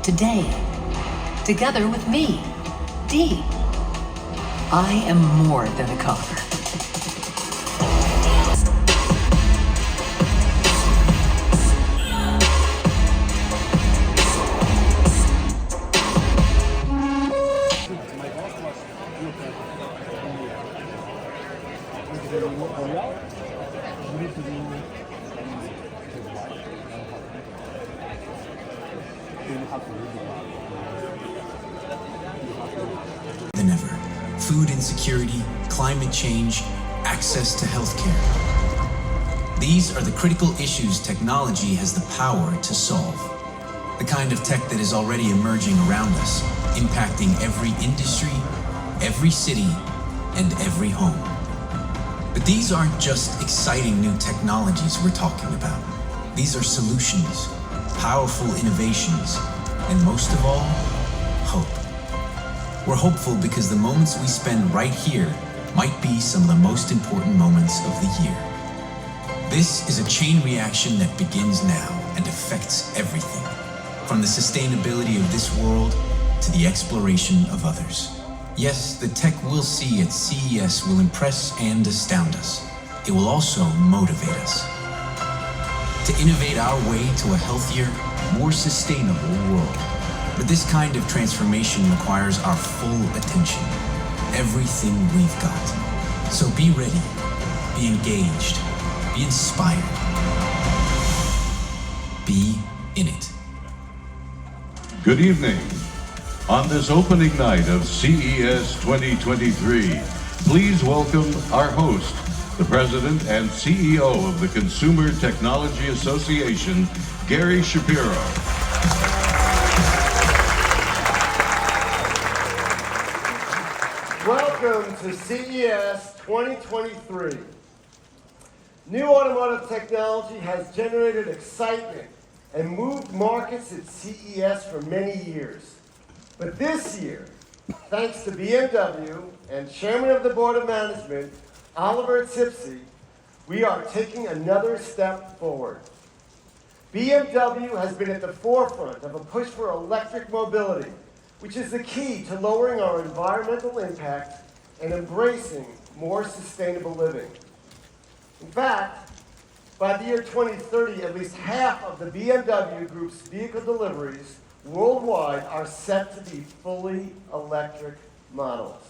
today, together with me, Dee. I am more than a car. Than ever. Food insecurity, climate change, access to healthcare. These are the critical issues technology has the power to solve. The kind of tech that is already emerging around us, impacting every industry, every city, and every home. But these aren't just exciting new technologies we're talking about. These are solutions, powerful innovations, and most of all, hope. We're hopeful because the moments we spend right here might be some of the most important moments of the year. This is a chain reaction that begins now and affects everything, from the sustainability of this world to the exploration of others. Yes, the tech we'll see at CES will impress and astound us. It will also motivate us to innovate our way to a healthier, more sustainable world. But this kind of transformation requires our full attention, everything we've got. So be ready, be engaged, be inspired, be in it. Good evening. On this opening night of CES 2023, please welcome our host, the President and CEO of the Consumer Technology Association, Gary Shapiro. Welcome to CES 2023. New automotive technology has generated excitement and moved markets at CES for many years. But this year, thanks to BMW and Chairman of the Board of Management, Oliver Zipse, we are taking another step forward. BMW has been at the forefront of a push for electric mobility, which is the key to lowering our environmental impact and embracing more sustainable living. In fact, by the year 2030, at least half of the BMW Group's vehicle deliveries worldwide are set to be fully electric models.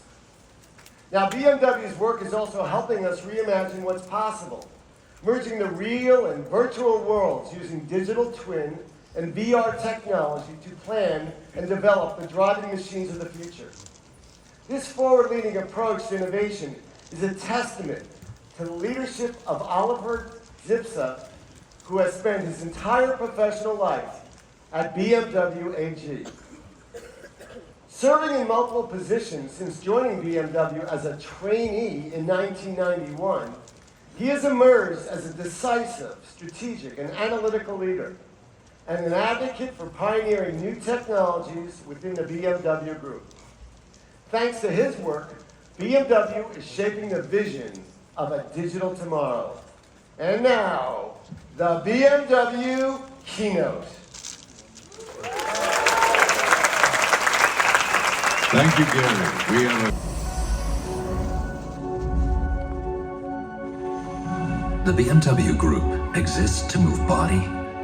Now, BMW's work is also helping us reimagine what's possible, merging the real and virtual worlds using digital twin and VR technology to plan and develop the driving machines of the future. This forward-leaning approach to innovation is a testament to the leadership of Oliver Zipse, who has spent his entire professional life at BMW AG. Serving in multiple positions since joining BMW as a trainee in 1991, he has emerged as a decisive, strategic, and analytical leader, and an advocate for pioneering new technologies within the BMW Group. Thanks to his work, BMW is shaping the vision of a digital tomorrow. And now, the BMW keynote. Thank you, Gary. We have The BMW Group exists to move body,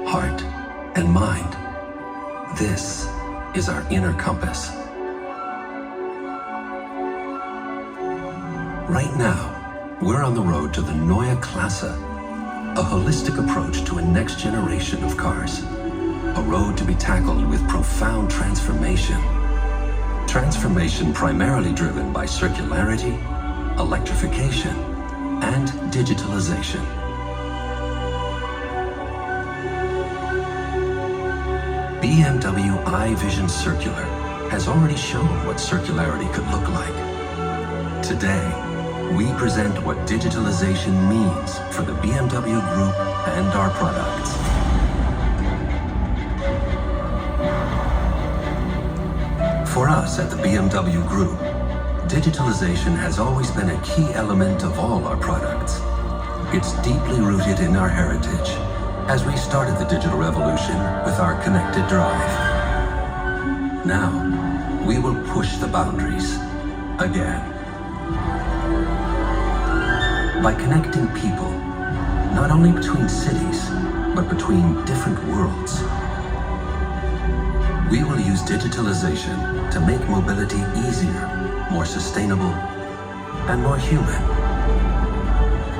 heart, and mind. This is our inner compass. Right now, we're on the road to the Neue Klasse, a holistic approach to a next generation of cars. A road to be tackled with profound transformation. Transformation primarily driven by circularity, electrification, and digitalization. BMW Vision Circular has already shown what circularity could look like. Today, we present what digitalization means for the BMW Group and our products. For us at the BMW Group, digitalization has always been a key element of all our products. It's deeply rooted in our heritage, as we started the digital revolution with our connected drive. Now, we will push the boundaries again. By connecting people, not only between cities, but between different worlds. We will use digitalization to make mobility easier, more sustainable, and more human.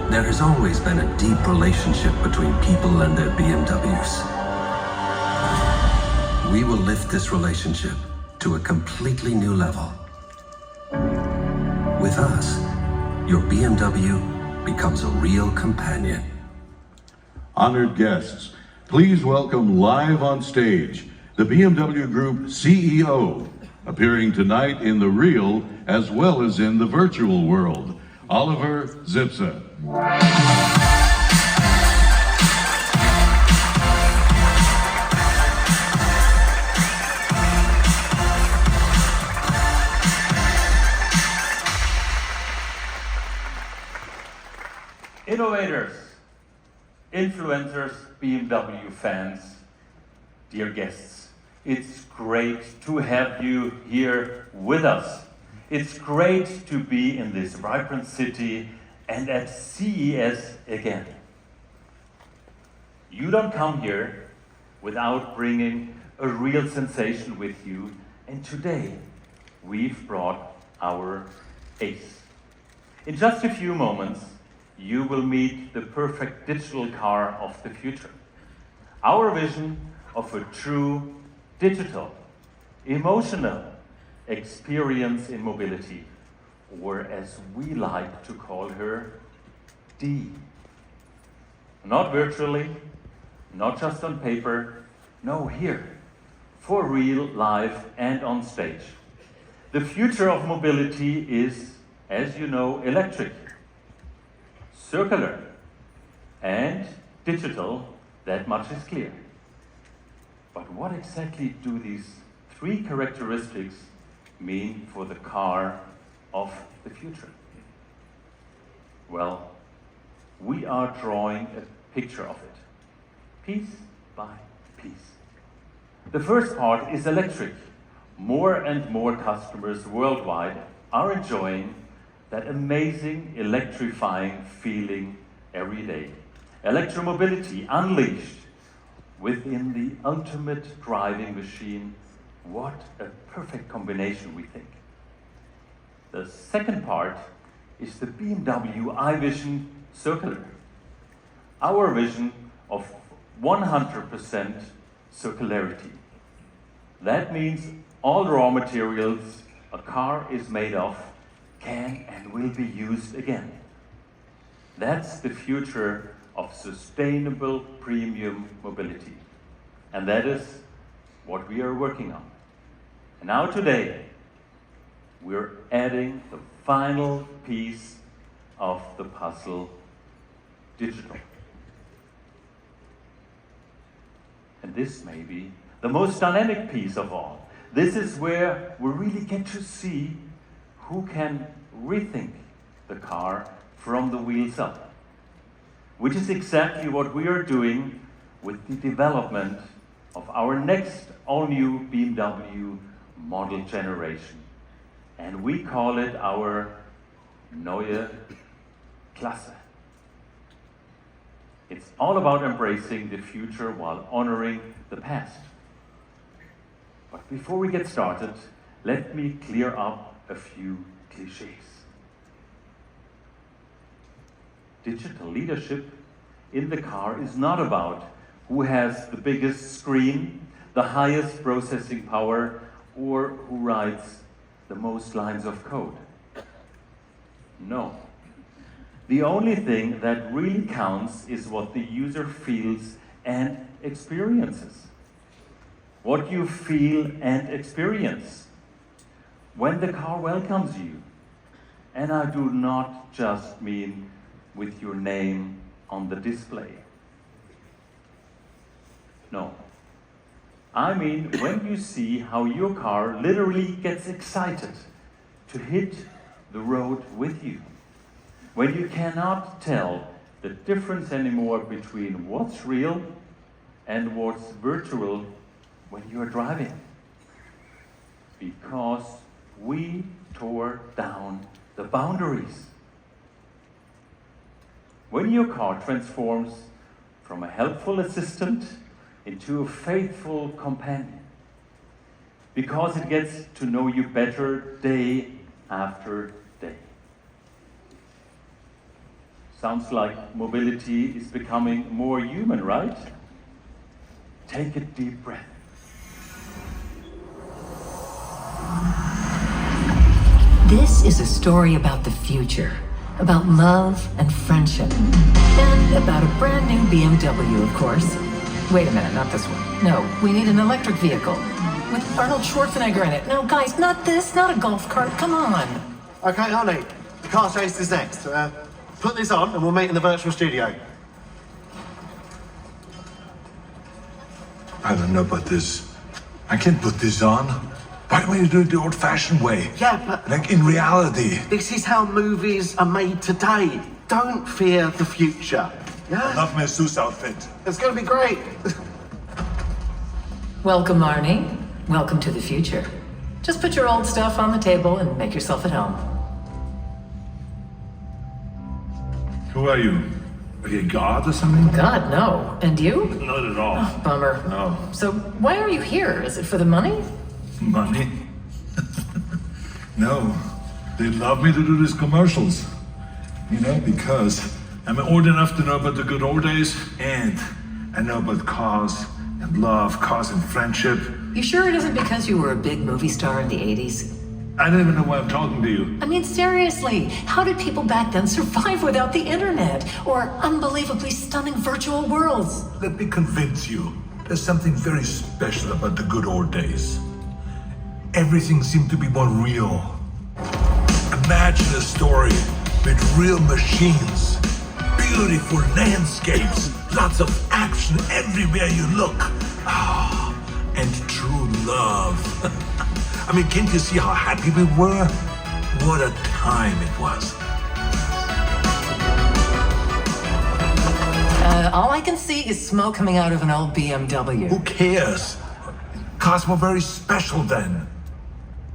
There has always been a deep relationship between people and their BMWs. We will lift this relationship to a completely new level. With us, your BMW becomes a real companion. Honored guests, please welcome live on stage the BMW Group CEO, appearing tonight in the real as well as in the virtual world, Oliver Zipse. Innovators, influencers, BMW fans, dear guests, it's great to have you here with us. It's great to be in this vibrant city and at CES again. You don't come here without bringing a real sensation with you, and today we've brought our ace. In just a few moments, you will meet the perfect digital car of the future. Our vision of a true digital, emotional experience in mobility, or as we like to call her, Dee. Not virtually, not just on paper, no, here, for real, live and on stage. The future of mobility is, as you know, electric, circular, and digital, that much is clear. But what exactly do these three characteristics mean for the car of the future? Well, we are drawing a picture of it, piece by piece. The first part is electric. More and more customers worldwide are enjoying that amazing electrifying feeling every day. Electromobility unleashed within the ultimate driving machine. What a perfect combination, we think. The second part is the BMW iVision Circular. Our vision of 100% circularity. That means all raw materials a car is made of can and will be used again. That's the future of sustainable premium mobility. And that is what we are working on. And now today, we're adding the final piece of the puzzle, digital. And this may be the most dynamic piece of all. This is where we really get to see who can rethink the car from the wheels up, which is exactly what we are doing with the development of our next all-new BMW model generation. And we call it our Neue Klasse. It's all about embracing the future while honoring the past. But before we get started, let me clear up a few cliches. Digital leadership in the car is not about who has the biggest screen, the highest processing power, or who writes the most lines of code. No. The only thing that really counts is what the user feels and experiences. What you feel and experience when the car welcomes you. And I do not just mean with your name on the display. No. I mean when you see how your car literally gets excited to hit the road with you. When you cannot tell the difference anymore between what's real and what's virtual when you're driving. Because we tore down the boundaries. When your car transforms from a helpful assistant into a faithful companion, because it gets to know you better day after day. Sounds like mobility is becoming more human, right? Take a deep breath. This is a story about the future, about love and friendship, and about a brand new BMW, of course. Wait a minute, not this one. No, we need an electric vehicle with Arnold Schwarzenegger in it. No, guys, not this, not a golf cart, come on. Okay, honey, the car chase is next. Put this on and we'll meet in the virtual studio. I don't know about this. I can't put this on. Why don't we do it the old-fashioned way? Yeah, but Like in reality. this is how movies are made today. Don't fear the future. I Yeah? love my Zeus outfit. It's gonna be great. Welcome, Arnie. Welcome to the future. Just put your old stuff on the table and make yourself at home. Who are you? Are you a god or something? God, no. And you? Not at all. Bummer. No. So why are you here? Is it for the money? Money? No. They love me to do these commercials. You know, because I'm old enough to know about the good old days, and I know about cars and love, cars and friendship. You sure it isn't because you were a big movie star in the 80s? I don't even know why I'm talking to you. I mean, seriously, how did people back then survive without the internet? Or unbelievably stunning virtual worlds? Let me convince you. There's something very special about the good old days. Everything seemed to be more real. Imagine a story with real machines, beautiful landscapes, lots of action everywhere you look. Ah, and true love. I mean, can't you see how happy we were? What a time it was. All I can see is smoke coming out of an old BMW. Who cares? Cars were very special then.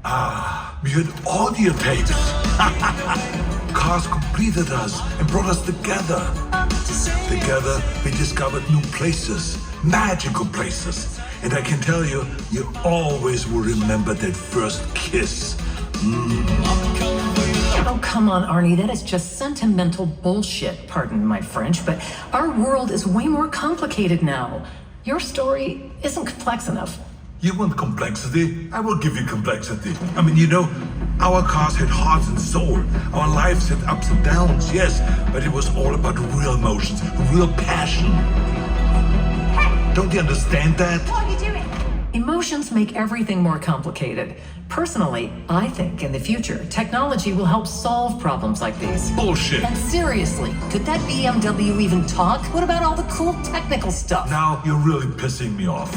Ah, we had audio tapes. Cars completed us and brought us together. Together, we discovered new places, magical places. And I can tell you, you always will remember that first kiss. Oh, come on, Arnie, that is just sentimental bullshit, pardon my French, but our world is way more complicated now. Your story isn't complex enough. You want complexity? I will give you complexity. I mean, you know, our cars had hearts and soul. Our lives had ups and downs, yes, but it was all about real emotions, real passion. Don't you understand that? What are you doing? Emotions make everything more complicated. Personally, I think in the future, technology will help solve problems like these. Bullshit. And seriously, could that BMW even talk? What about all the cool technical stuff? Now you're really pissing me off.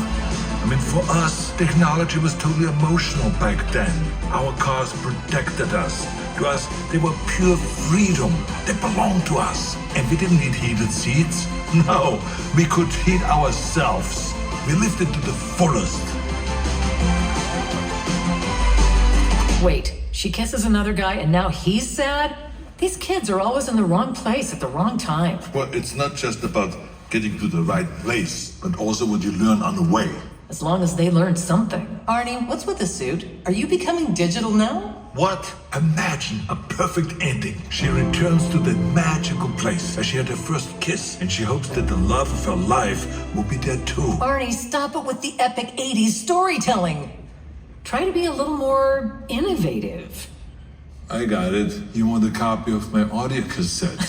I mean, for us, technology was totally emotional back then. Our cars protected us. To us, they were pure freedom. They belonged to us. And we didn't need heated seats. No, we could heat ourselves. We lived it to the fullest. Wait, she kisses another guy and now he's sad? These kids are always in the wrong place at the wrong time. Well, it's not just about getting to the right place, but also what you learn on the way. As long as they learn something. Arnie, what's with the suit? Are you becoming digital now? What? Imagine a perfect ending. She returns to that magical place where she had her first kiss, and she hopes that the love of her life will be there too. Arnie, stop it with the epic 80s storytelling. Try to be a little more innovative. I got it. You want a copy of my audio cassette?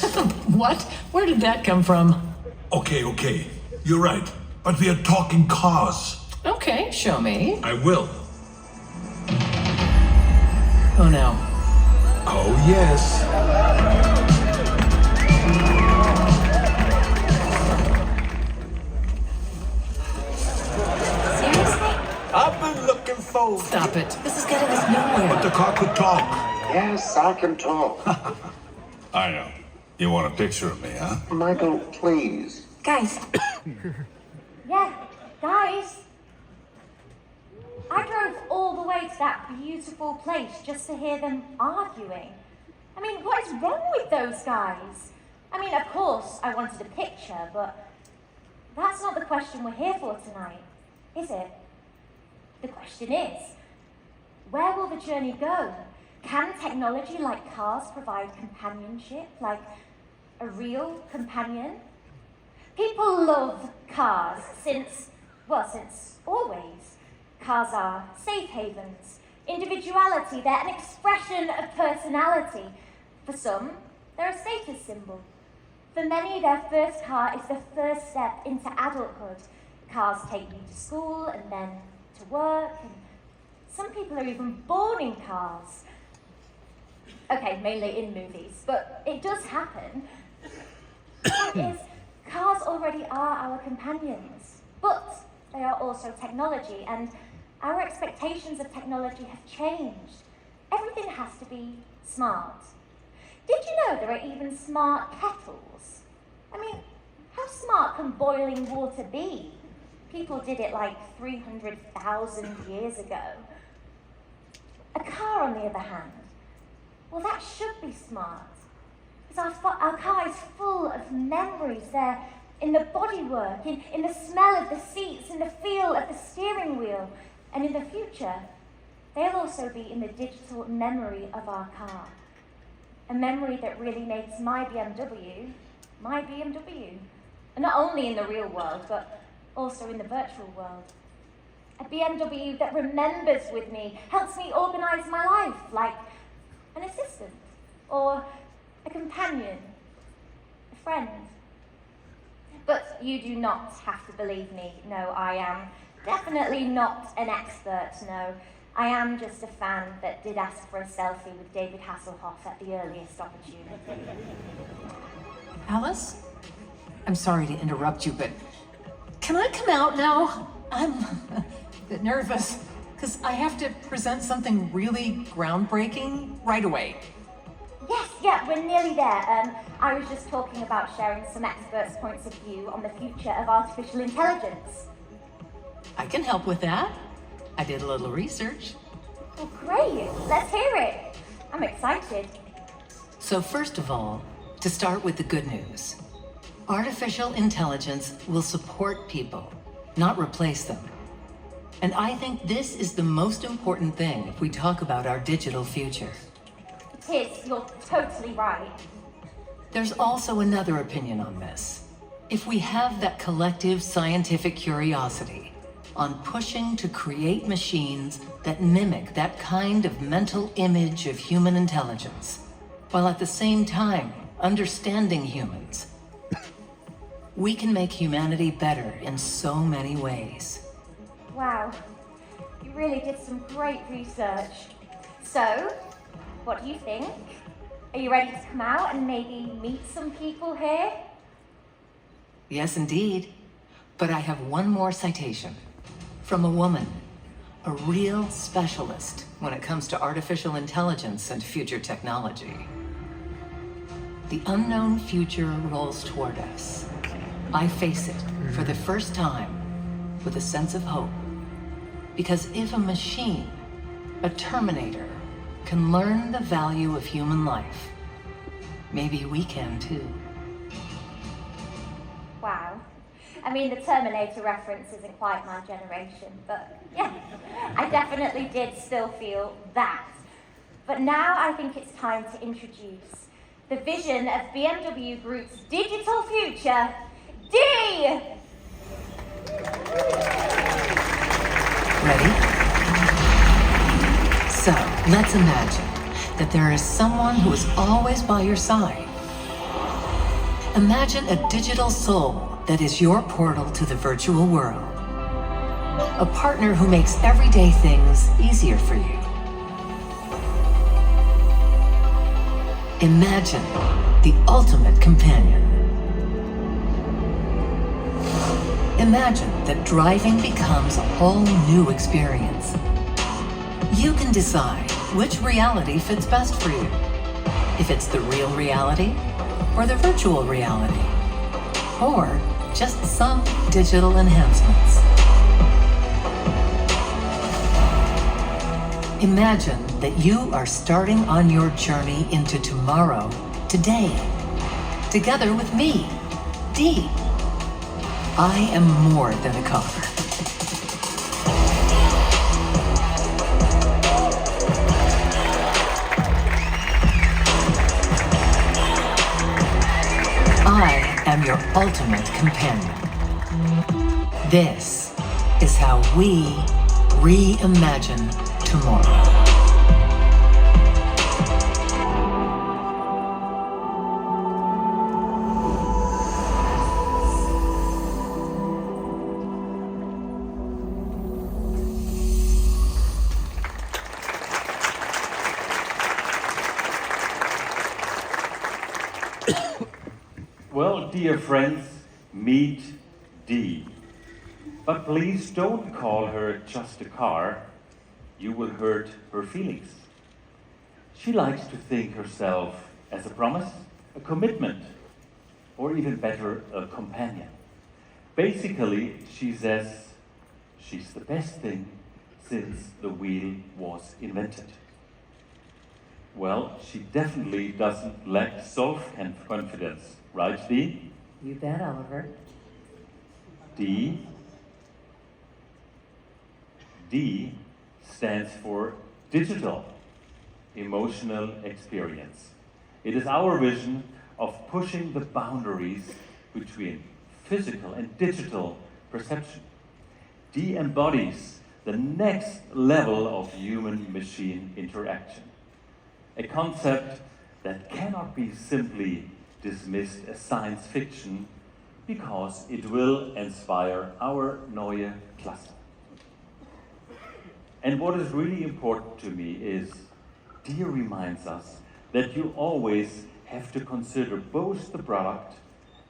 What? Where did that come from? Okay. You're right. But we are talking cars. Okay, show me. I will. Oh no. Oh, yes. Seriously? I've been looking forward. Stop it. This is getting us nowhere. But the car could talk. Yes, I can talk. I know. You want a picture of me, huh? Michael, please. Guys. Yeah, guys. I drove all the way to that beautiful place just to hear them arguing. I mean, what is wrong with those guys? I mean, of course, I wanted a picture, but that's not the question we're here for tonight, is it? The question is, where will the journey go? Can technology like cars provide companionship, like a real companion? People love cars since always. Cars are safe havens, individuality, they're an expression of personality. For some, they're a status symbol. For many, their first car is the first step into adulthood. Cars take you to school and then to work, and some people are even born in cars. Okay, mainly in movies, but it does happen. The point is, cars already are our companions, but they are also technology, and our expectations of technology have changed. Everything has to be smart. Did you know there are even smart kettles? I mean, how smart can boiling water be? People did it like 300,000 years ago. A car, on the other hand, well, that should be smart. Because our car is full of memories there in the bodywork, in the smell of the seats, in the feel of the steering wheel. And in the future, they'll also be in the digital memory of our car. A memory that really makes my BMW, my BMW. And not only in the real world, but also in the virtual world. A BMW that remembers with me, helps me organize my life, like an assistant, or a companion, a friend. But you do not have to believe me. No, I am definitely not an expert, no. I am just a fan that did ask for a selfie with David Hasselhoff at the earliest opportunity. Alice? I'm sorry to interrupt you, but can I come out now? I'm a bit nervous, because I have to present something really groundbreaking right away. Yes, yeah, we're nearly there. I was just talking about sharing some experts' points of view on the future of artificial intelligence. I can help with that. I did a little research. Well, great. Let's hear it. I'm excited. So first of all, to start with the good news. Artificial intelligence will support people, not replace them. And I think this is the most important thing if we talk about our digital future. It is. You're totally right. There's also another opinion on this. If we have that collective scientific curiosity on pushing to create machines that mimic that kind of mental image of human intelligence, while at the same time understanding humans, we can make humanity better in so many ways. Wow, you really did some great research. So, what do you think? Are you ready to come out and maybe meet some people here? Yes, indeed. But I have one more citation. From a woman, a real specialist when it comes to artificial intelligence and future technology. The unknown future rolls toward us. I face it for the first time with a sense of hope. Because if a machine, a Terminator, can learn the value of human life, maybe we can too. Wow. I mean, the Terminator reference isn't quite my generation, but yeah, I definitely did still feel that. But now I think it's time to introduce the vision of BMW Group's digital future, Dee! Ready? So, let's imagine that there is someone who is always by your side. Imagine a digital soul that is your portal to the virtual world. A partner who makes everyday things easier for you. Imagine the ultimate companion. Imagine that driving becomes a whole new experience. You can decide which reality fits best for you. If it's the real reality or the virtual reality, or just some digital enhancements. Imagine that you are starting on your journey into tomorrow, today, together with me, Dee. I am more than a car. I am your ultimate companion. This is how we reimagine tomorrow. Well, dear friends, meet Dee. But please don't call her just a car. You will hurt her feelings. She likes to think herself as a promise, a commitment, or even better, a companion. Basically, she says she's the best thing since the wheel was invented. Well, she definitely doesn't lack self-confidence, right, Dee? You bet, Oliver. D stands for digital emotional experience. It is our vision of pushing the boundaries between physical and digital perception. D embodies the next level of human-machine interaction, a concept that cannot be simply dismissed as science fiction because it will inspire our Neue Klasse. And what is really important to me is Dee reminds us that you always have to consider both the product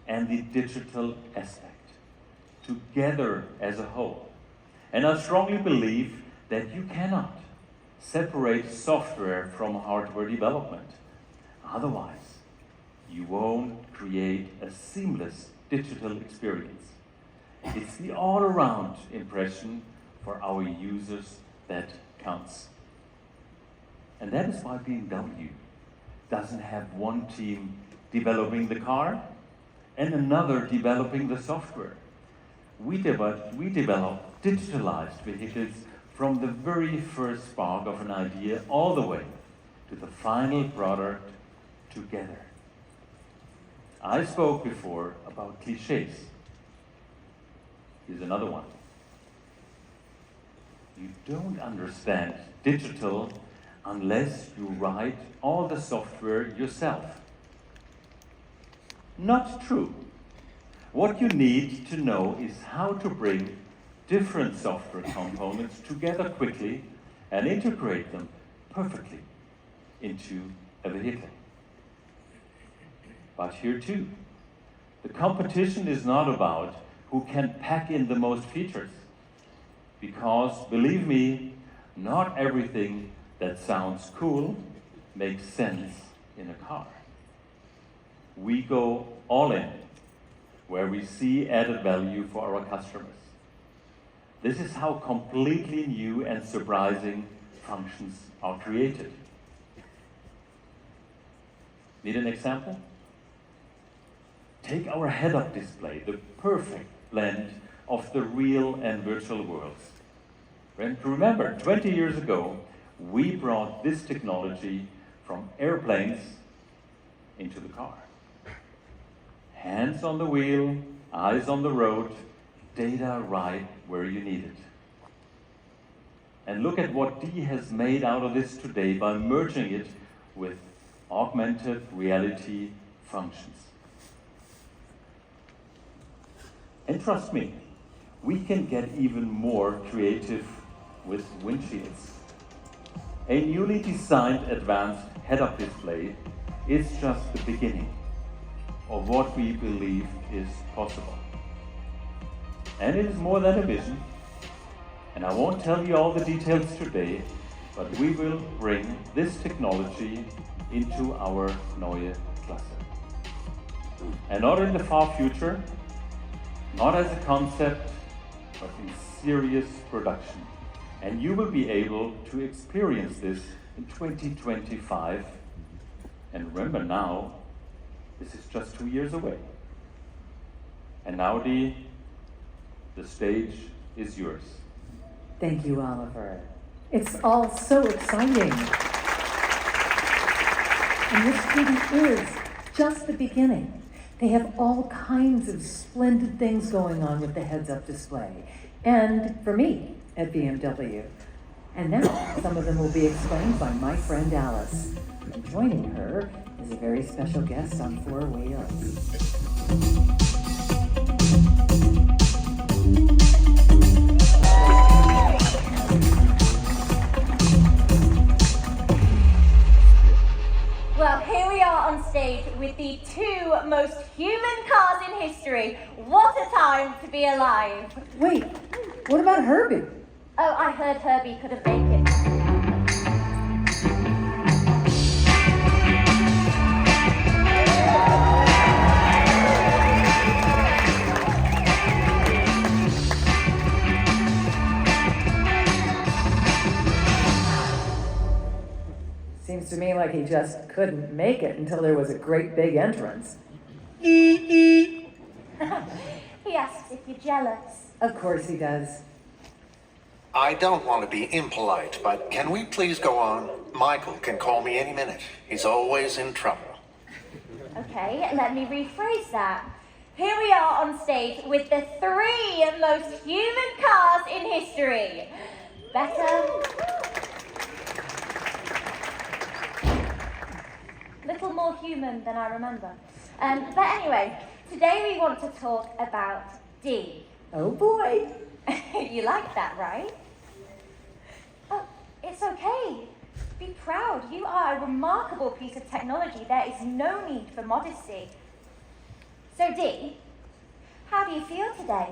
and the digital aspect together as a whole. And I strongly believe that you cannot separate software from hardware development. Otherwise, you won't create a seamless digital experience. It's the all-around impression for our users that counts. And that is why BMW doesn't have one team developing the car and another developing the software. We develop digitalized vehicles from the very first spark of an idea all the way to the final product together. I spoke before about cliches. Here's another one. You don't understand digital unless you write all the software yourself. Not true. What you need to know is how to bring different software components together quickly and integrate them perfectly into a vehicle. But here too, the competition is not about who can pack in the most features. Because, believe me, not everything that sounds cool makes sense in a car. We go all in where we see added value for our customers. This is how completely new and surprising functions are created. Need an example? Take our head-up display, the perfect blend of the real and virtual worlds. And remember, 20 years ago, we brought this technology from airplanes into the car. Hands on the wheel, eyes on the road, data right where you need it. And look at what Dee has made out of this today by merging it with augmented reality functions. And trust me, we can get even more creative with windshields. A newly designed advanced head-up display is just the beginning of what we believe is possible. And it is more than a vision. And I won't tell you all the details today, but we will bring this technology into our Neue Klasse. And not in the far future, not as a concept, but in serious production. And you will be able to experience this in 2025. And remember now, this is just 2 years away. And now, Dee, the stage is yours. Thank you, Oliver. It's all so exciting. And this really is just the beginning. They have all kinds of splendid things going on with the heads-up display. And for me, at BMW. And now, some of them will be explained by my friend Alice. And joining her is a very special guest on 4 wheels. Well, here we are on stage with the 2 most human cars in history. What a time to be alive. Wait, what about Herbie? Oh, I heard Herbie couldn't make it. Seems to me like he just couldn't make it until there was a great big entrance. He asks if you're jealous. Of course he does. I don't want to be impolite, but can we please go on? Michael can call me any minute. He's always in trouble. Okay, let me rephrase that. Here we are on stage with the 3 most human cars in history. Better. Little more human than I remember. But anyway, today we want to talk about Dee. Oh boy. You like that, right? Oh, it's okay. Be proud. You are a remarkable piece of technology. There is no need for modesty. So, Dee, how do you feel today?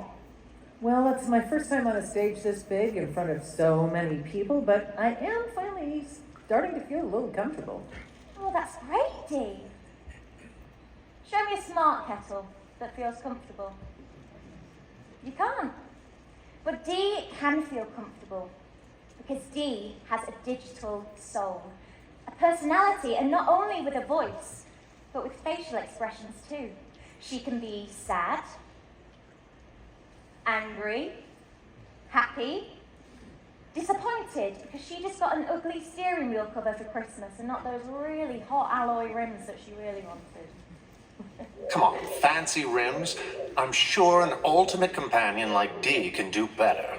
Well, it's my first time on a stage this big in front of so many people, but I am finally starting to feel a little comfortable. Oh, that's great, Dee. Show me a smart kettle that feels comfortable. You can't. But Dee can feel comfortable because Dee has a digital soul, a personality, and not only with a voice, but with facial expressions too. She can be sad, angry, happy, disappointed because she just got an ugly steering wheel cover for Christmas and not those really hot alloy rims that she really wanted. Come on, fancy rims. I'm sure an ultimate companion like Dee can do better.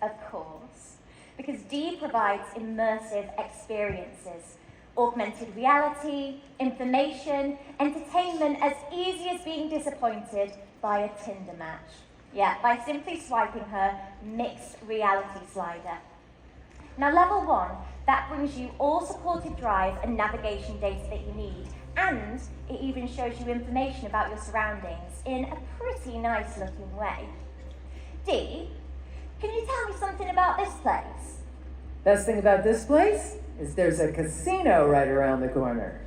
Of course, because Dee provides immersive experiences, augmented reality, information, entertainment as easy as being disappointed by a Tinder match. Yeah, by simply swiping her mixed reality slider. Now, level 1, that brings you all supported drive and navigation data that you need, and it even shows you information about your surroundings in a pretty nice looking way. Dee, can you tell me something about this place? Best thing about this place is there's a casino right around the corner.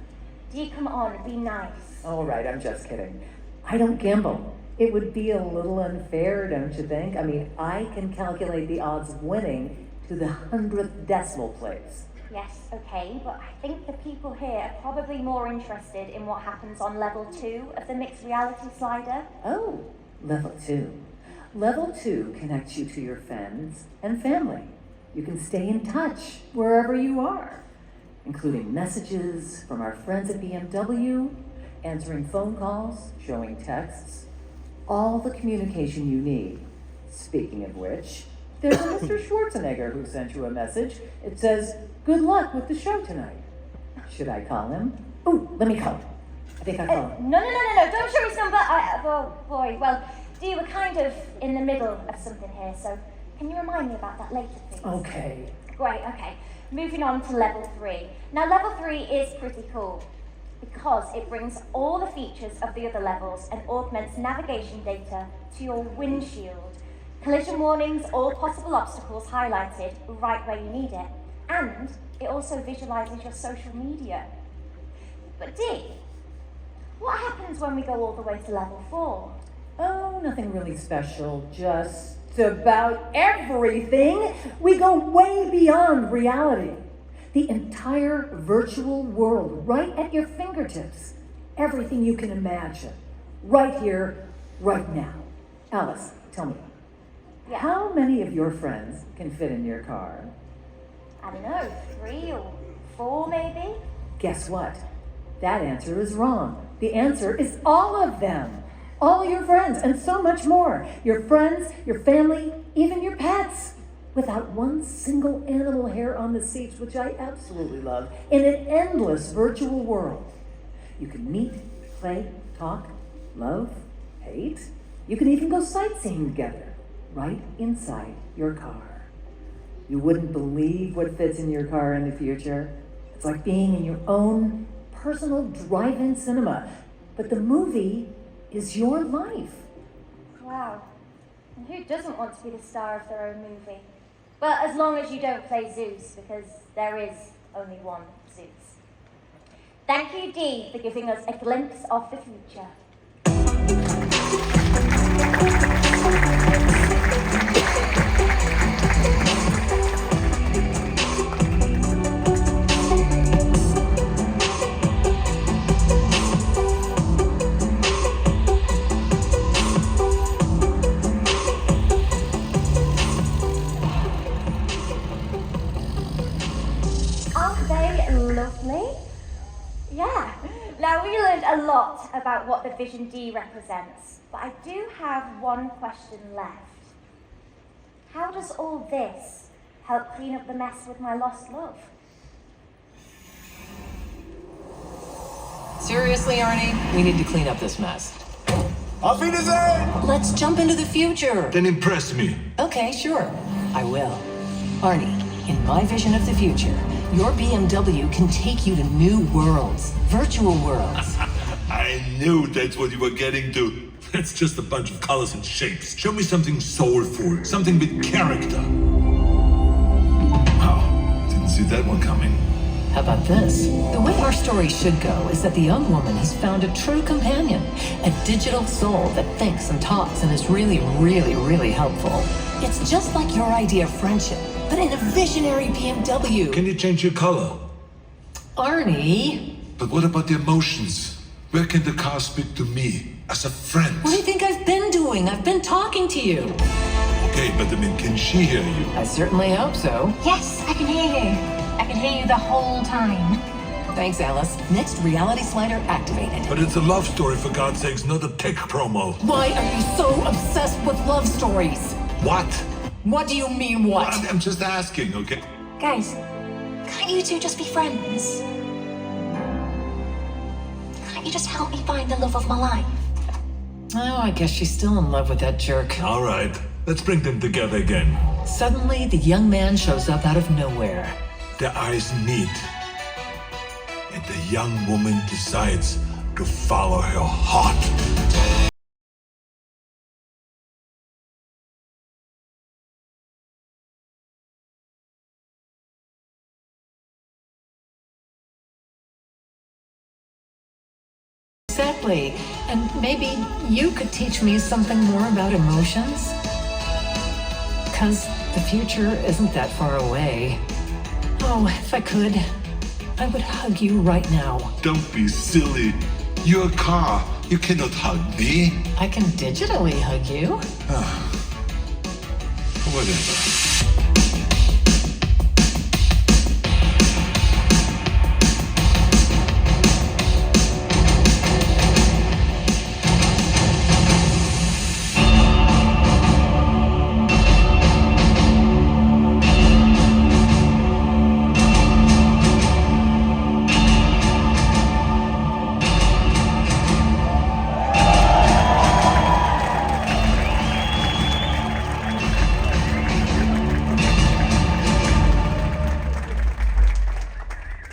Dee, come on, be nice. All right, I'm just kidding. I don't gamble. It would be a little unfair, don't you think? I mean, I can calculate the odds of winning to the 100th decimal place. Yes, okay, but I think the people here are probably more interested in what happens on level 2 of the mixed reality slider. Oh, level 2. Level 2 connects you to your friends and family. You can stay in touch wherever you are, including messages from our friends at BMW, answering phone calls, showing texts, all the communication you need. Speaking of which, there's a Mr. Schwarzenegger who sent you a message. It says, "Good luck with the show tonight." Should I call him? Oh, let me call him. I think I call him. No, don't show his number. Oh boy, well, Dee, we're kind of in the middle of something here, so can you remind me about that later, please? Okay. Great, okay. Moving on to level 3. Now, level 3 is pretty cool because it brings all the features of the other levels and augments navigation data to your windshield. Collision warnings, all possible obstacles highlighted right where you need it. And it also visualizes your social media. But Dee, what happens when we go all the way to level 4? Oh, nothing really special, just It's about everything. We go way beyond reality. The entire virtual world right at your fingertips. Everything you can imagine. Right here, right now. Alice, tell me, how many of your friends can fit in your car? I don't know, 3 or 4 maybe? Guess what? That answer is wrong. The answer is all of them. All your friends and so much more. Your friends, your family, even your pets. Without one single animal hair on the seats, which I absolutely love, in an endless virtual world. You can meet, play, talk, love, hate. You can even go sightseeing together, right inside your car. You wouldn't believe what fits in your car in the future. It's like being in your own personal drive-in cinema. But the movie is your life. Wow. And who doesn't want to be the star of their own movie? Well, as long as you don't play Zeus, because there is only one Zeus. Thank you, Dee, for giving us a glimpse of the future. Aren't they lovely? Yeah. Now, we learned a lot about what the Vision Dee represents, but I do have one question left. How does all this help clean up the mess with my lost love? Seriously, Arnie? We need to clean up this mess. Auf Wiedersehen! Let's jump into the future. Then impress me. Okay, sure. I will. Arnie, in my vision of the future, your BMW can take you to new worlds, virtual worlds. I knew that's what you were getting to. That's just a bunch of colors and shapes. Show me something soulful, something with character. Wow, didn't see that one coming. How about this? The way our story should go is that the young woman has found a true companion, a digital soul that thinks and talks and is really, really, really helpful. It's just like your idea of friendship, but in a visionary BMW. Can you change your color? Arnie? But what about the emotions? Where can the car speak to me as a friend? What do you think I've been doing? I've been talking to you. Okay, but I mean, can she hear you? I certainly hope so. Yes, I can hear you. I can hear you the whole time. Thanks, Alice. Next reality slider activated. But it's a love story, for God's sakes, not a tech promo. Why are you so obsessed with love stories? What? What do you mean, what? I'm just asking, okay? Guys, can't you two just be friends? Can't you just help me find the love of my life? Oh, I guess she's still in love with that jerk. All right, let's bring them together again. Suddenly, the young man shows up out of nowhere. Their eyes meet, and the young woman decides to follow her heart. Exactly. And maybe you could teach me something more about emotions? Because the future isn't that far away. Oh, if I could, I would hug you right now. Don't be silly. You're a car. You cannot hug me. I can digitally hug you. Whatever.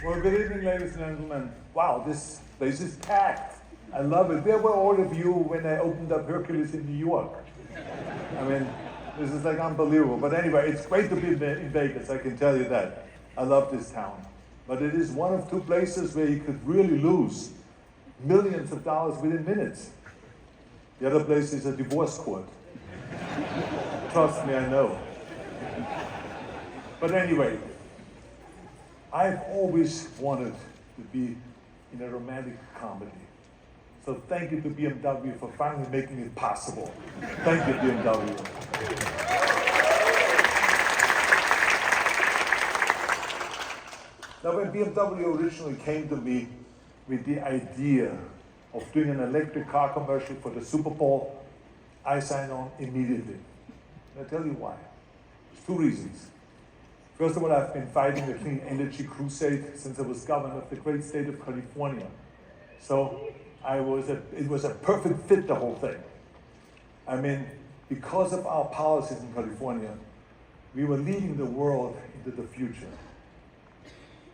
Well, good evening, ladies and gentlemen. Wow, this place is packed. I love it. Where were all of you when I opened up Hercules in New York? I mean, this is like unbelievable. But anyway, it's great to be in Vegas, I can tell you that. I love this town. But it is one of two places where you could really lose millions of dollars within minutes. The other place is a divorce court. Trust me, I know. But anyway, I've always wanted to be in a romantic comedy. So thank you to BMW for finally making it possible. Thank you, BMW. Now, when BMW originally came to me with the idea of doing an electric car commercial for the Super Bowl, I signed on immediately. And I'll tell you why. There's two reasons. First of all, I've been fighting the clean energy crusade since I was governor of the great state of California. So it was a perfect fit, the whole thing. I mean, because of our policies in California, we were leading the world into the future.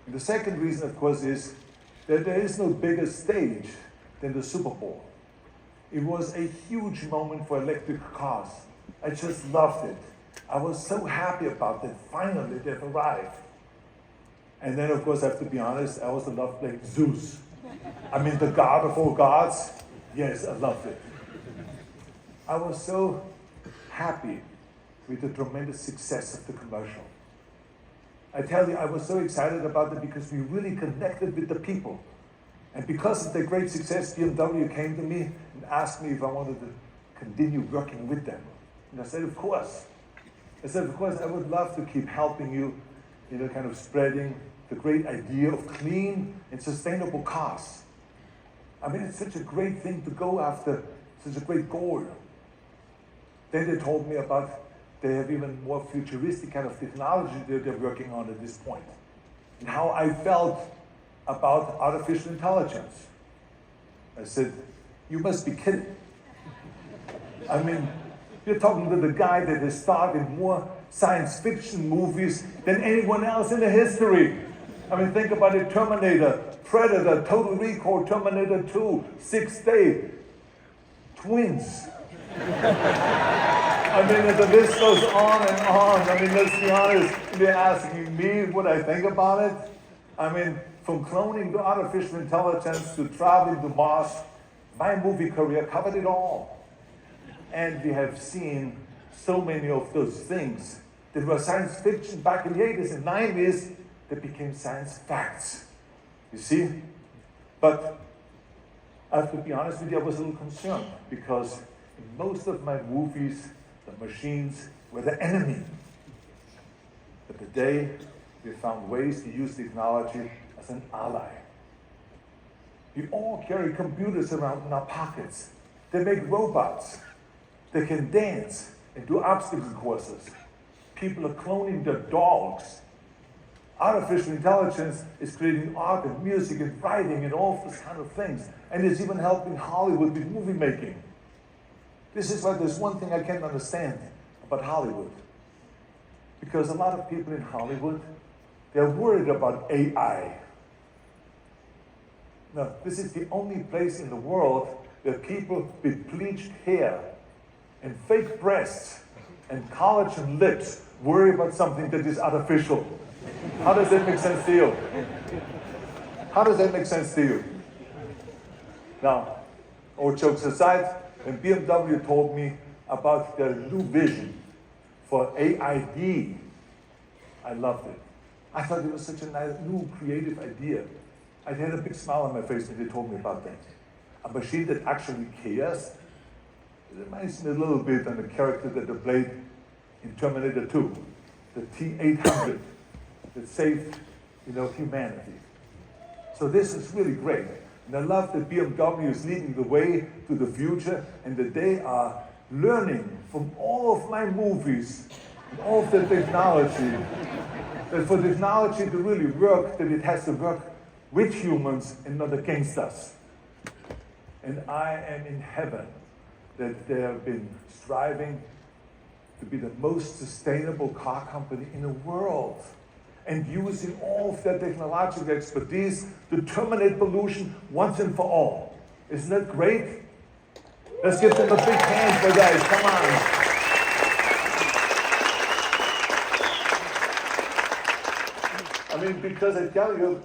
And the second reason, of course, is that there is no bigger stage than the Super Bowl. It was a huge moment for electric cars. I just loved it. I was so happy about it. Finally, they've arrived. And then, of course, I have to be honest, I also loved like Zeus. I mean, the god of all gods. Yes, I loved it. I was so happy with the tremendous success of the commercial. I tell you, I was so excited about it because we really connected with the people. And because of the great success, BMW came to me and asked me if I wanted to continue working with them. And I said, of course. I said, of course, I would love to keep helping you, kind of spreading the great idea of clean and sustainable cars. I mean, it's such a great thing to go after, such a great goal. Then they told me about they have even more futuristic kind of technology that they're working on at this point. And how I felt about artificial intelligence. I said, you must be kidding. I mean, you're talking to the guy that has starred in more science fiction movies than anyone else in the history. I mean, think about it, Terminator, Predator, Total Recall, Terminator 2, Sixth Day, Twins. I mean, the list goes on and on. I mean, let's be honest, if you're asking me what I think about it, I mean, from cloning to artificial intelligence to traveling to Mars, my movie career covered it all. And we have seen so many of those things that were science fiction back in the 80s and 90s that became science facts. You see? But I have to be honest with you, I was a little concerned because in most of my movies, the machines were the enemy. But today, we found ways to use technology as an ally. We all carry computers around in our pockets. They make robots. They can dance and do obstacle courses. People are cloning their dogs. Artificial intelligence is creating art and music and writing and all those kind of things. And it's even helping Hollywood with movie making. This is why there's one thing I can't understand about Hollywood. Because a lot of people in Hollywood, they're worried about AI. Now, this is the only place in the world where people with bleached hair and fake breasts and collagen lips worry about something that is artificial. How does that make sense to you? How does that make sense to you? Now, all jokes aside, when BMW told me about their new vision for AID, I loved it. I thought it was such a nice, new, creative idea. I had a big smile on my face when they told me about that. A machine that actually cares. It reminds me a little bit of the character that they played in Terminator 2, the T-800, that saved, humanity. So this is really great. And I love that BMW is leading the way to the future and that they are learning from all of my movies and all of the technology, that for technology to really work, that it has to work with humans and not against us. And I am in heaven that they have been striving to be the most sustainable car company in the world and using all of their technological expertise to terminate pollution once and for all. Isn't that great? Let's give them a big hand for that. Come on. I mean, because I tell you,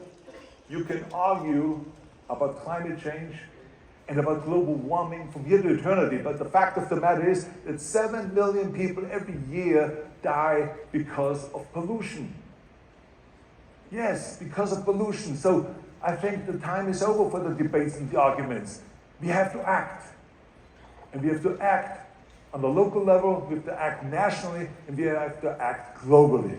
you can argue about climate change, and about global warming from here to eternity, but the fact of the matter is that 7 million people every year die because of pollution. Yes, because of pollution. So I think the time is over for the debates and the arguments. We have to act. And we have to act on the local level, we have to act nationally, and we have to act globally.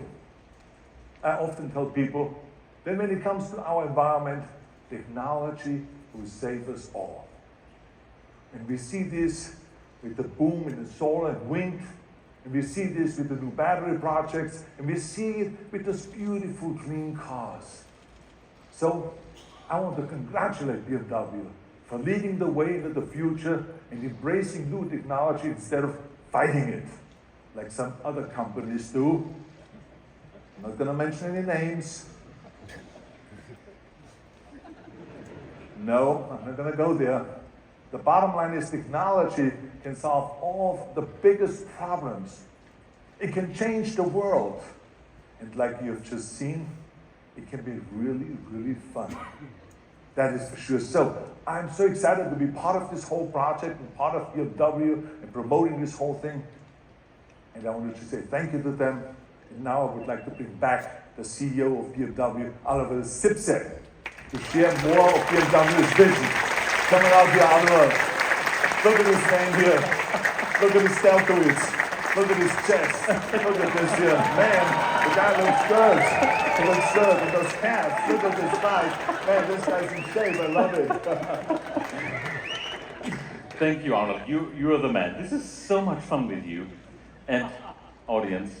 I often tell people that when it comes to our environment, technology will save us all. And we see this with the boom in the solar and wind, and we see this with the new battery projects, and we see it with those beautiful green cars. So I want to congratulate BMW for leading the way into the future and embracing new technology instead of fighting it, like some other companies do. I'm not going to mention any names. No, I'm not going to go there. The bottom line is technology can solve all of the biggest problems. It can change the world. And like you've just seen, it can be really, really fun. That is for sure. So I'm so excited to be part of this whole project and part of BMW and promoting this whole thing. And I wanted to say thank you to them. And now I would like to bring back the CEO of BMW, Oliver Zipse, to share more of BMW's vision. Coming out here, Arnold. Look at this man here. Look at his deltoids. Look at his chest. Look at this here. Man, the guy looks good. He looks good with those calves. Look at this thighs. Man, this guy's in shape. I love it. Thank you, Arnold. You are the man. This is so much fun with you. And audience,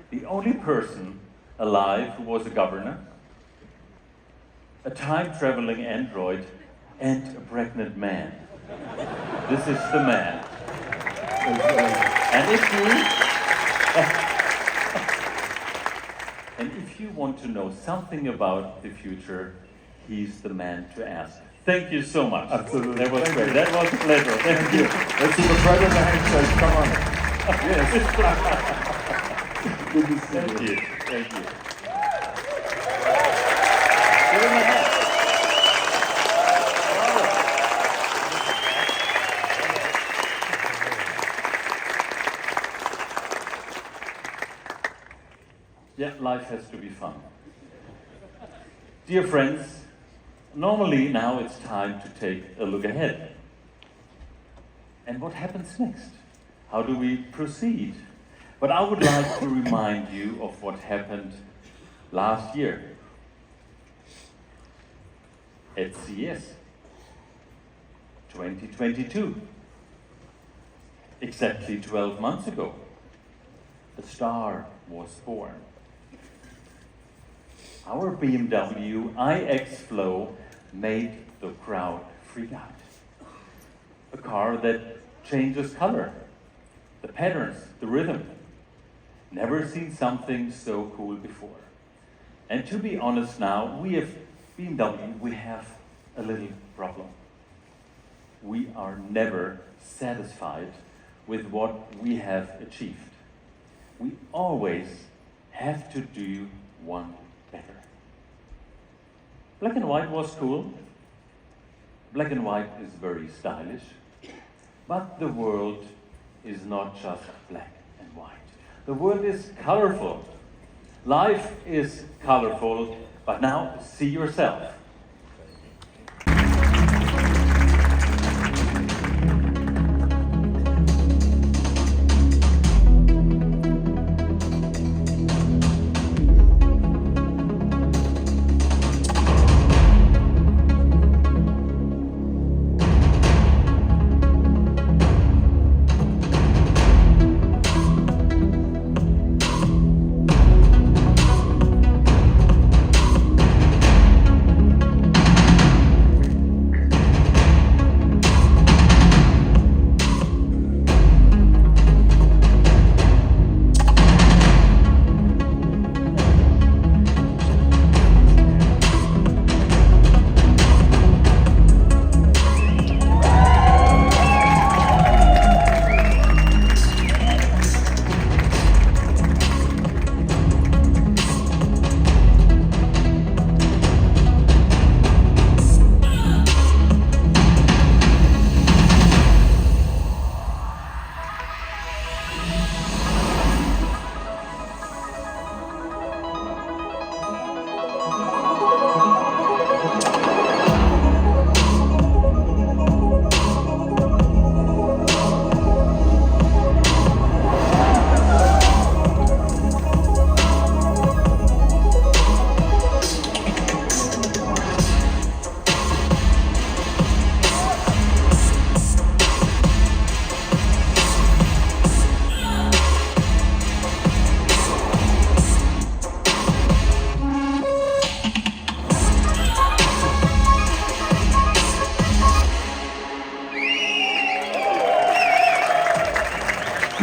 the only person alive who was a governor, a time-traveling android, and a pregnant man. This is the man. And if you want to know something about the future, he's the man to ask. Thank you so much. Absolutely. That was great. That was a pleasure. Thank you. Let's do the president handshake. Come on. Yes. Good to see Thank you. you. Thank you. Give him a hand. Yeah, life has to be fun. Dear friends, normally now it's time to take a look ahead. And what happens next? How do we proceed? But I would like to remind you of what happened last year at CES 2022. Exactly 12 months ago, a star was born. Our BMW iX Flow made the crowd freak out. A car that changes color, the patterns, the rhythm. Never seen something so cool before. And to be honest now, we have BMW, we have a little problem. We are never satisfied with what we have achieved. We always have to do one better. Black and white was cool. Black and white is very stylish. But the world is not just black and white. The world is colorful. Life is colorful, but now see yourself.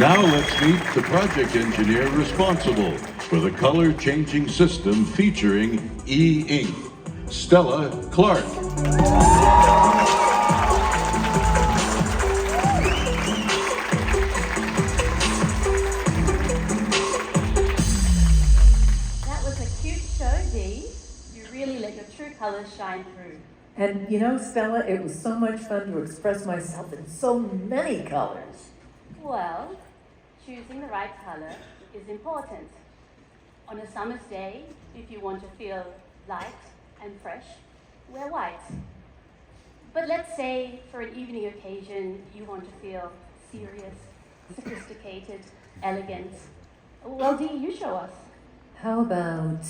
Now let's meet the project engineer responsible for the color changing system featuring e-ink, Stella Clark. That was a cute show, Dee. You really let your true colors shine through. And you know, Stella, it was so much fun to express myself in so many colors. Well, choosing the right color is important. On a summer's day, if you want to feel light and fresh, wear white. But let's say for an evening occasion, you want to feel serious, sophisticated, elegant. Well, Dee, you show us. How about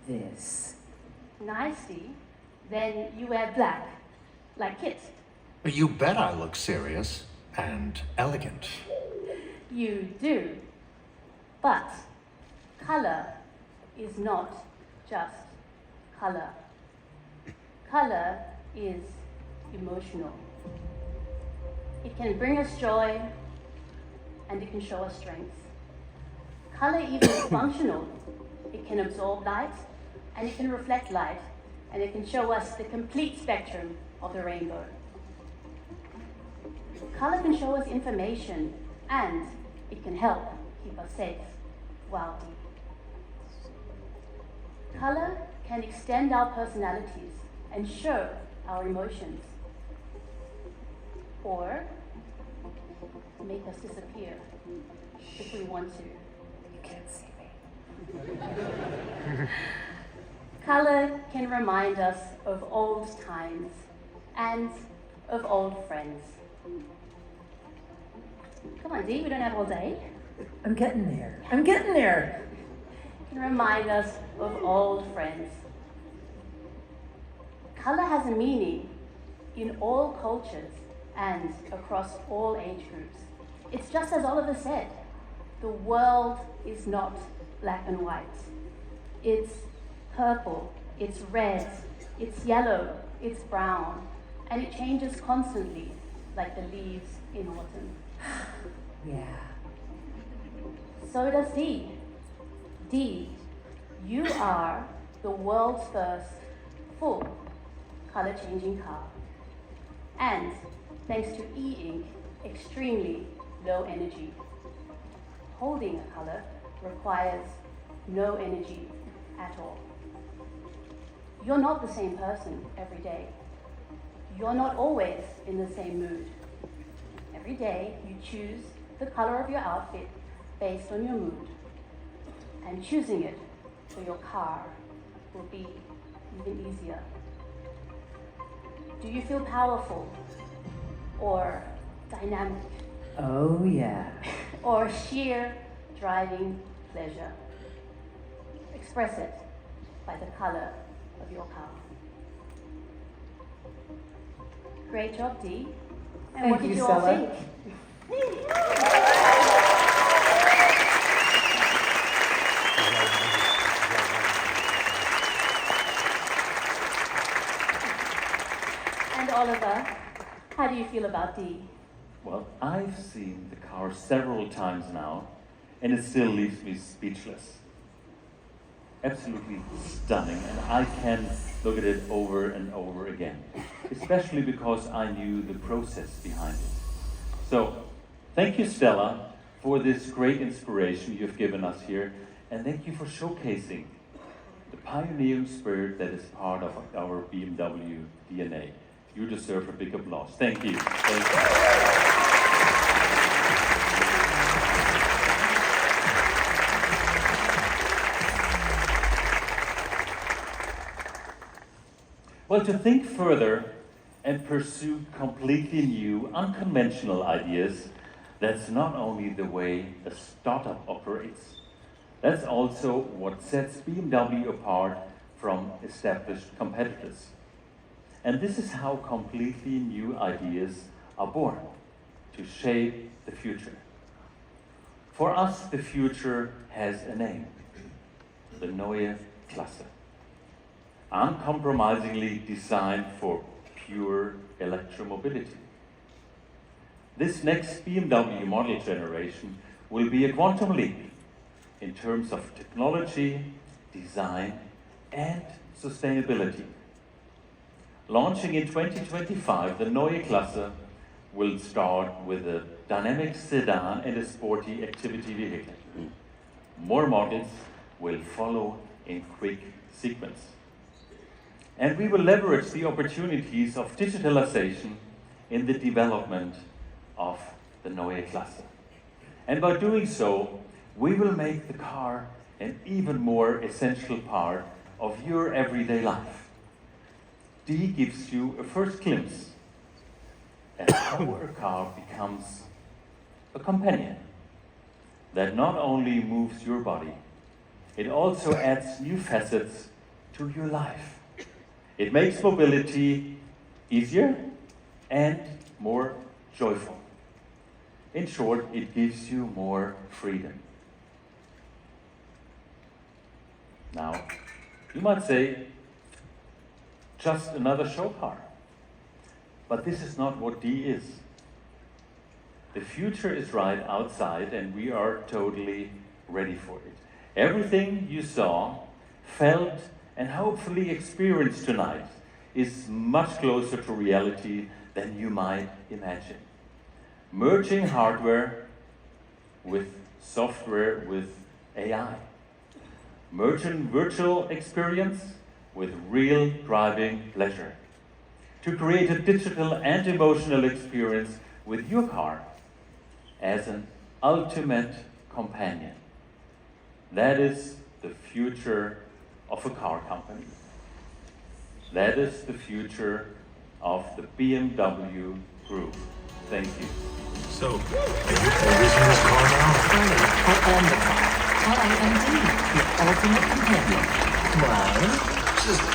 this? Nice, Dee. Then you wear black, like Kit. You bet I look serious and elegant. You do. But color is not just color. Color is emotional. It can bring us joy and it can show us strength. Color even is functional. It can absorb light and it can reflect light and it can show us the complete spectrum of the rainbow. Color can show us information and it can help keep us safe. Wow. Color can extend our personalities and show our emotions, or make us disappear if we want to. You can't see me. Color can remind us of old times and of old friends. Come on, Dee, we don't have all day. I'm getting there. I'm getting there. It can remind us of old friends. Color has a meaning in all cultures and across all age groups. It's just as Oliver said, the world is not black and white. It's purple, it's red, it's yellow, it's brown, and it changes constantly, like the leaves in autumn. Yeah. So does Dee. Dee, you are the world's first full color-changing car. And thanks to e-ink, extremely low energy. Holding a color requires no energy at all. You're not the same person every day. You're not always in the same mood. Every day you choose the color of your outfit based on your mood. And choosing it for your car will be even easier. Do you feel powerful or dynamic? Oh, yeah. Or sheer driving pleasure? Express it by the color of your car. Great job, Dee. And Thank what did you, you all Stella. think? And Oliver, how do you feel about Dee? Well, I've seen the car several times now, and it still leaves me speechless. Absolutely stunning, and I can look at it over and over again, especially because I knew the process behind it. So, thank you, Stella, for this great inspiration you've given us here, and thank you for showcasing the pioneering spirit that is part of our BMW DNA. You deserve a big applause. Thank you. Thank you. Well, to think further and pursue completely new, unconventional ideas, that's not only the way a startup operates, that's also what sets BMW apart from established competitors. And this is how completely new ideas are born, to shape the future. For us, the future has a name, the Neue Klasse. Uncompromisingly designed for pure electromobility. This next BMW model generation will be a quantum leap in terms of technology, design, and sustainability. Launching in 2025, the Neue Klasse will start with a dynamic sedan and a sporty activity vehicle. More models will follow in quick sequence. And we will leverage the opportunities of digitalization in the development of the Neue Klasse. And by doing so, we will make the car an even more essential part of your everyday life. Dee gives you a first glimpse at how a car becomes a companion that not only moves your body, it also adds new facets to your life. It makes mobility easier and more joyful. In short, it gives you more freedom. Now, you might say, just another show car. But this is not what Dee is. The future is right outside and we are totally ready for it. Everything you saw, felt, and hopefully experienced tonight is much closer to reality than you might imagine. Merging hardware with software with AI. Merging virtual experience with real driving pleasure. To create a digital and emotional experience with your car as an ultimate companion. That is the future of a car company. That is the future of the BMW Group. Thank you. So, are you using this car now? I am the car. I am Dee, the ultimate companion. Why? Just